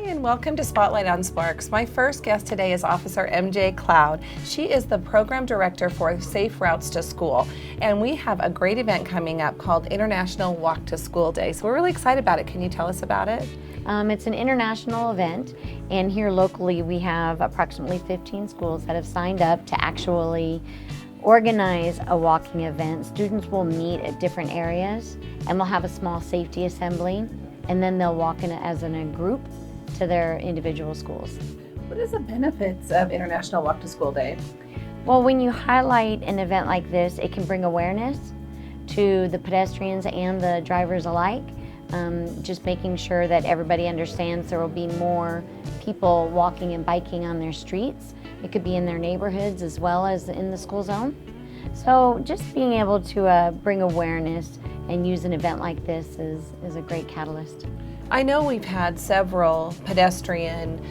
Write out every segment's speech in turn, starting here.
and welcome to Spotlight on Sparks. My first guest today is Officer MJ Cloud. She is the Program Director for Safe Routes to School, and we have a great event coming up called International Walk to School Day. So we're really excited about it. Can you tell us about it? It's an international event, and here locally we have approximately 15 schools that have signed up to actually organize a walking event. Students will meet at different areas, and we'll have a small safety assembly, and then they'll walk in as in a group to their individual schools. What is the benefits of International Walk to School Day? Well, when you highlight an event like this, it can bring awareness to the pedestrians and the drivers alike. Just making sure that everybody understands there will be more people walking and biking on their streets. It could be in their neighborhoods as well as in the school zone. So just being able to bring awareness and use an event like this is a great catalyst. I know we've had several pedestrian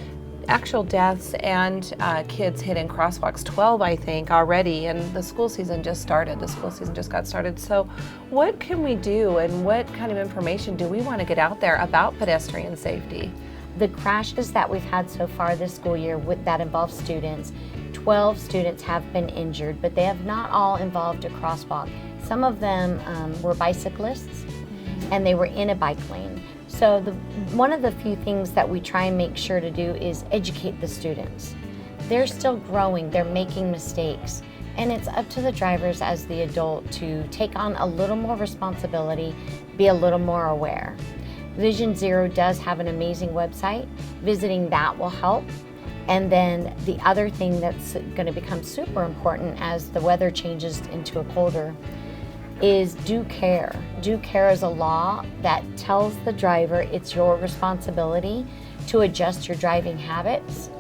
actual deaths and kids hit in crosswalks, 12 I think already, and the school season just started. The school season just got started. So what can we do and what kind of information do we want to get out there about pedestrian safety? The crashes that we've had so far this school year that involve students, 12 students have been injured, but they have not all involved a crosswalk. Some of them were bicyclists and they were in a bike lane. So one of the few things that we try and make sure to do is educate the students. They're still growing, they're making mistakes, and it's up to the drivers as the adult to take on a little more responsibility, be a little more aware. Vision Zero does have an amazing website. Visiting that will help. And then the other thing that's going to become super important as the weather changes into a colder is do care. Do care is a law that tells the driver it's your responsibility to adjust your driving habits.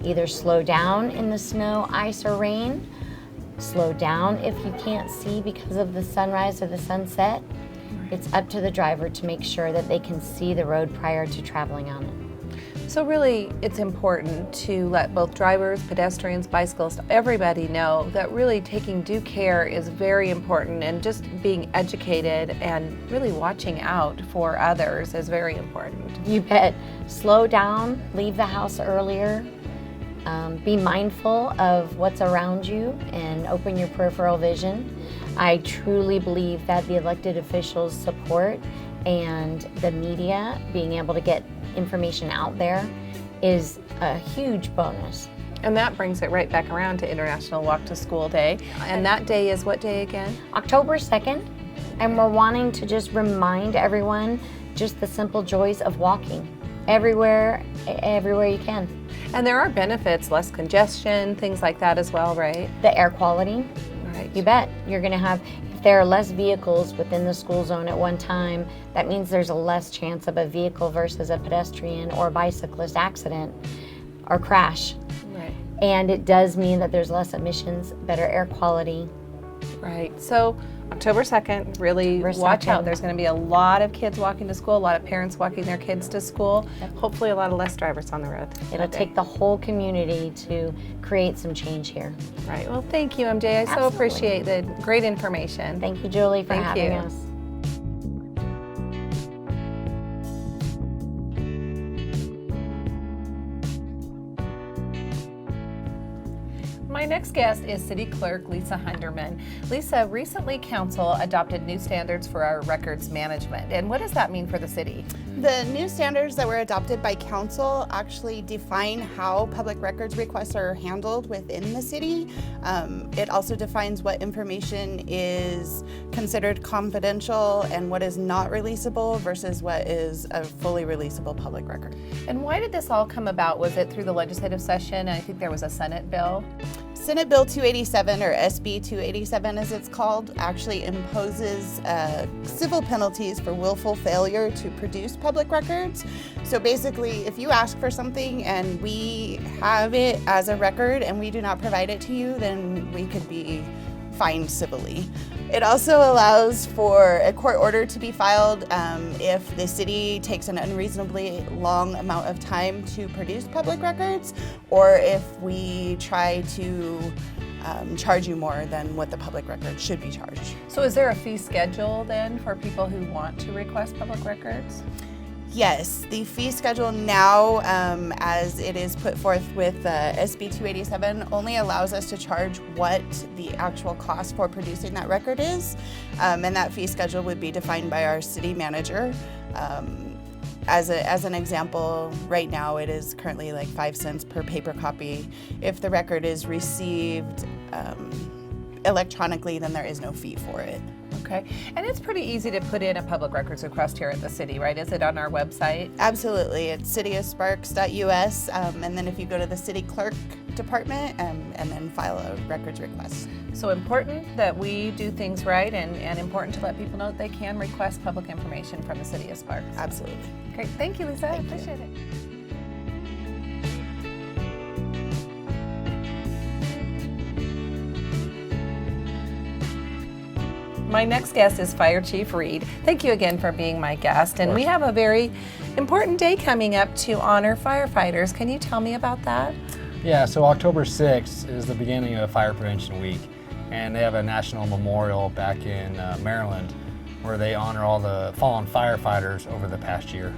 Either slow down in the snow, ice, or rain, slow down if you can't see because of the sunrise or the sunset. It's up to the driver to make sure that they can see the road prior to traveling on it. So really, it's important to let both drivers, pedestrians, bicyclists, everybody know that really taking due care is very important, and just being educated and really watching out for others is very important. You bet. Slow down, leave the house earlier, be mindful of what's around you, and open your peripheral vision. I truly believe that the elected officials' support and the media being able to get information out there is a huge bonus. And that brings it right back around to International Walk to School Day. And that day is what day again? October 2nd, and we're wanting to just remind everyone just the simple joys of walking everywhere you can. And there are benefits, less congestion, things like that as well, right? The air quality. Right. You bet. You're going to have, if there are less vehicles within the school zone at one time, that means there's a less chance of a vehicle versus a pedestrian or bicyclist accident or crash. Right. And it does mean that there's less emissions, better air quality. Right. So October 2nd, really watch out. There's going to be a lot of kids walking to school, a lot of parents walking their kids to school, hopefully a lot of less drivers on the road. It'll take the whole community to create some change here. Right. Well, thank you, MJ. I so appreciate the great information. Thank you, Julie, for having us. My next guest is City Clerk Lisa Hunderman. Lisa, recently Council adopted new standards for our records management. And what does that mean for the city? The new standards that were adopted by Council actually define how public records requests are handled within the city. It also defines what information is considered confidential and what is not releasable versus what is a fully releasable public record. And why did this all come about? Was it through the legislative session? I think there was a Senate bill. Senate Bill 287, or SB 287 as it's called, actually imposes civil penalties for willful failure to produce public records. So basically, if you ask for something and we have it as a record and we do not provide it to you, then we could be fined civilly. It also allows for a court order to be filed if the city takes an unreasonably long amount of time to produce public records, or if we try to charge you more than what the public record should be charged. So is there a fee schedule then for people who want to request public records? Yes, the fee schedule now, as it is put forth with SB 287, only allows us to charge what the actual cost for producing that record is, and that fee schedule would be defined by our city manager. As an example, right now it is currently like 5 cents per paper copy. If the record is received electronically, then there is no fee for it. Okay, and it's pretty easy to put in a public records request here at the city, right? Is it on our website? Absolutely, it's cityofsparks.us, and then if you go to the city clerk department and then file a records request. So important that we do things right, and important to let people know that they can request public information from the city of Sparks. Absolutely. Great, thank you, Lisa. I appreciate it. My next guest is Fire Chief Reed. Thank you again for being my guest. And we have a very important day coming up to honor firefighters. Can you tell me about that? Yeah, so October 6th is the beginning of Fire Prevention Week. And they have a national memorial back in Maryland where they honor all the fallen firefighters over the past year.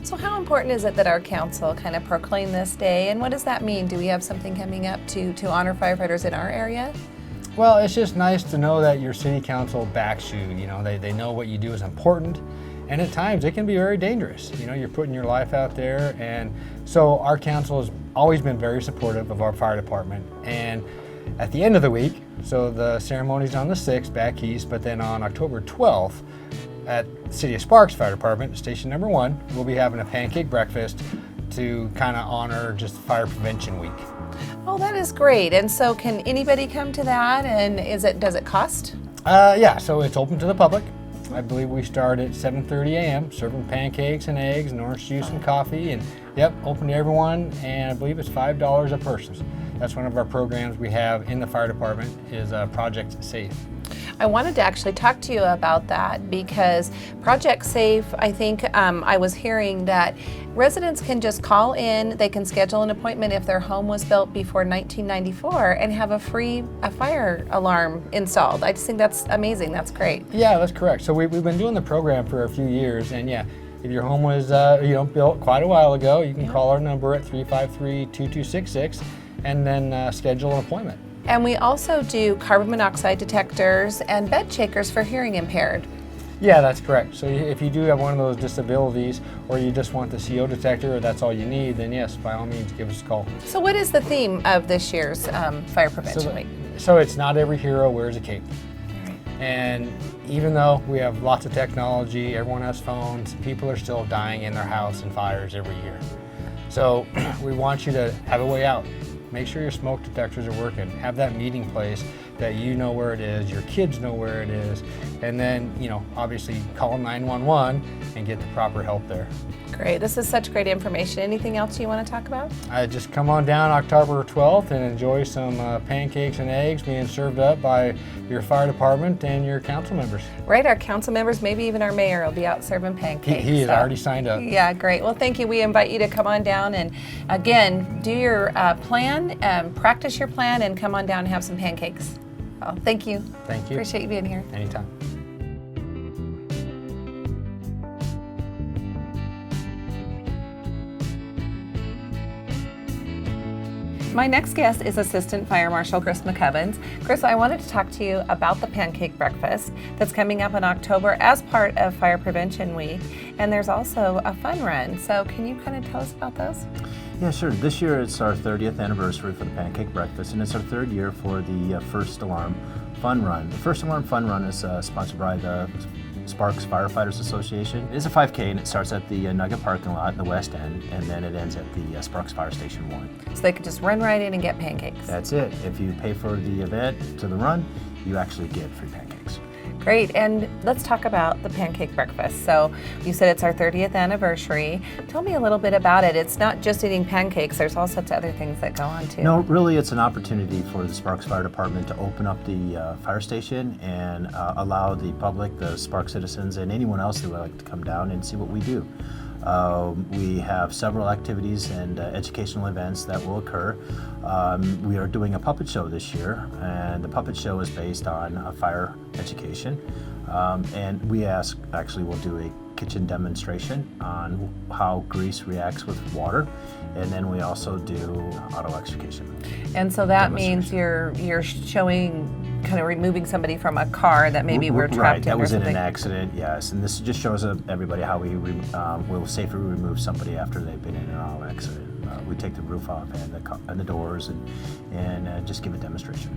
So how important is it that our council kind of proclaim this day? And what does that mean? Do we have something coming up to honor firefighters in our area? Well, it's just nice to know that your city council backs you. You know, they know what you do is important, and at times it can be very dangerous. You know, you're putting your life out there, and so our council has always been very supportive of our fire department. And at the end of the week, so the ceremony's on the 6th back east, but then on October 12th at City of Sparks Fire Department, station number 1, we'll be having a pancake breakfast to kind of honor just Fire Prevention Week. Oh, that is great. And so can anybody come to that? And does it cost? Yeah, so it's open to the public. I believe we start at 7:30 a.m. serving pancakes and eggs and orange juice and coffee. And yep, open to everyone. And I believe it's $5 a person. That's one of our programs we have in the fire department is Project Safe. I wanted to actually talk to you about that because Project Safe, I think I was hearing that residents can just call in, they can schedule an appointment if their home was built before 1994 and have a free fire alarm installed. I just think that's amazing. That's great. Yeah, that's correct. So we've been doing the program for a few years, and yeah, if your home was built quite a while ago, you can call our number at 353-2266 and then schedule an appointment. And we also do carbon monoxide detectors and bed shakers for hearing impaired. Yeah, that's correct. So if you do have one of those disabilities or you just want the CO detector or that's all you need, then yes, by all means, give us a call. So what is the theme of this year's Fire Prevention Week? So it's not every hero wears a cape. And even though we have lots of technology, everyone has phones, people are still dying in their house in fires every year. So we want you to have a way out. Make sure your smoke detectors are working. Have that meeting place that you know where it is, your kids know where it is, and then, obviously call 911 and get the proper help there. Great. This is such great information. Anything else you want to talk about? Just come on down October 12th and enjoy some pancakes and eggs being served up by your fire department and your council members. Right, our council members, maybe even our mayor will be out serving pancakes. He has already signed up. Yeah, great. Well, thank you. We invite you to come on down and, again, do your plan, practice your plan, and come on down and have some pancakes. Well, thank you. Thank you. Appreciate you being here. Anytime. My next guest is Assistant Fire Marshal Chris McCubbins. Chris, I wanted to talk to you about the Pancake Breakfast that's coming up in October as part of Fire Prevention Week, and there's also a fun run. So can you kind of tell us about those? Yeah, sure. This year it's our 30th anniversary for the Pancake Breakfast, and it's our 3rd year for the First Alarm Fun Run. The First Alarm Fun Run is sponsored by the Sparks Firefighters Association. It's a 5K and it starts at the Nugget parking lot in the west end, and then it ends at the Sparks Fire Station 1. So they could just run right in and get pancakes. That's it. If you pay for the event to the run, you actually get free pancakes. Great, and let's talk about the Pancake Breakfast. So you said it's our 30th anniversary. Tell me a little bit about it. It's not just eating pancakes, there's all sorts of other things that go on too. No, really it's an opportunity for the Sparks Fire Department to open up the fire station and allow the public, the Sparks citizens, and anyone else who would like to come down and see what we do. We have several activities and educational events that will occur. We are doing a puppet show this year, and the puppet show is based on fire education. And we we'll do a kitchen demonstration on how grease reacts with water, and then we also do auto extrication. And so that means you're showing, kind of removing somebody from a car that maybe we're trapped right, in that or was in something. an accident, yes. And this just shows everybody how we will safely remove somebody after they've been in an auto accident. We take the roof off and the doors and just give a demonstration.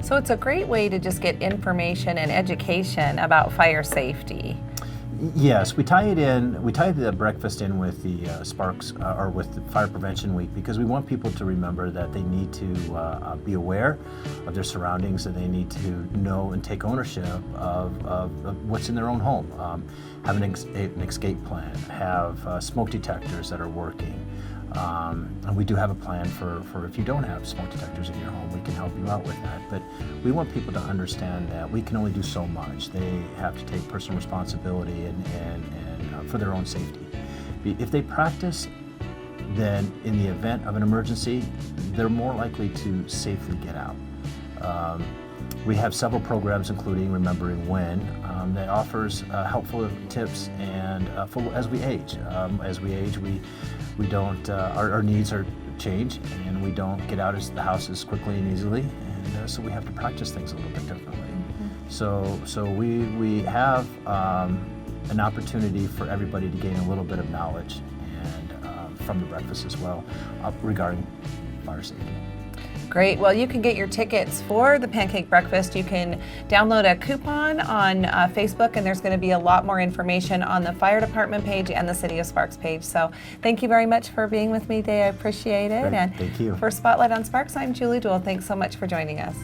So it's a great way to just get information and education about fire safety. Yes, we tie the breakfast in with the Sparks or with the Fire Prevention Week, because we want people to remember that they need to be aware of their surroundings, and they need to know and take ownership of what's in their own home. Have an escape plan, have smoke detectors that are working. And we do have a plan for if you don't have smoke detectors in your home, we can help you out with that. But we want people to understand that we can only do so much. They have to take personal responsibility and for their own safety. If they practice, then in the event of an emergency, they're more likely to safely get out. We have several programs, including Remembering When, that offers helpful tips, and as we age. We don't, our needs are change, and we don't get out of the house as quickly and easily, and so we have to practice things a little bit differently. So we have an opportunity for everybody to gain a little bit of knowledge, and from the breakfast as well, regarding fire safety. Great. Well, you can get your tickets for the Pancake Breakfast. You can download a coupon on Facebook, and there's going to be a lot more information on the fire department page and the City of Sparks page. So thank you very much for being with me today. I appreciate it. Great. And thank you. for Spotlight on Sparks, I'm Julie Duell. Thanks so much for joining us.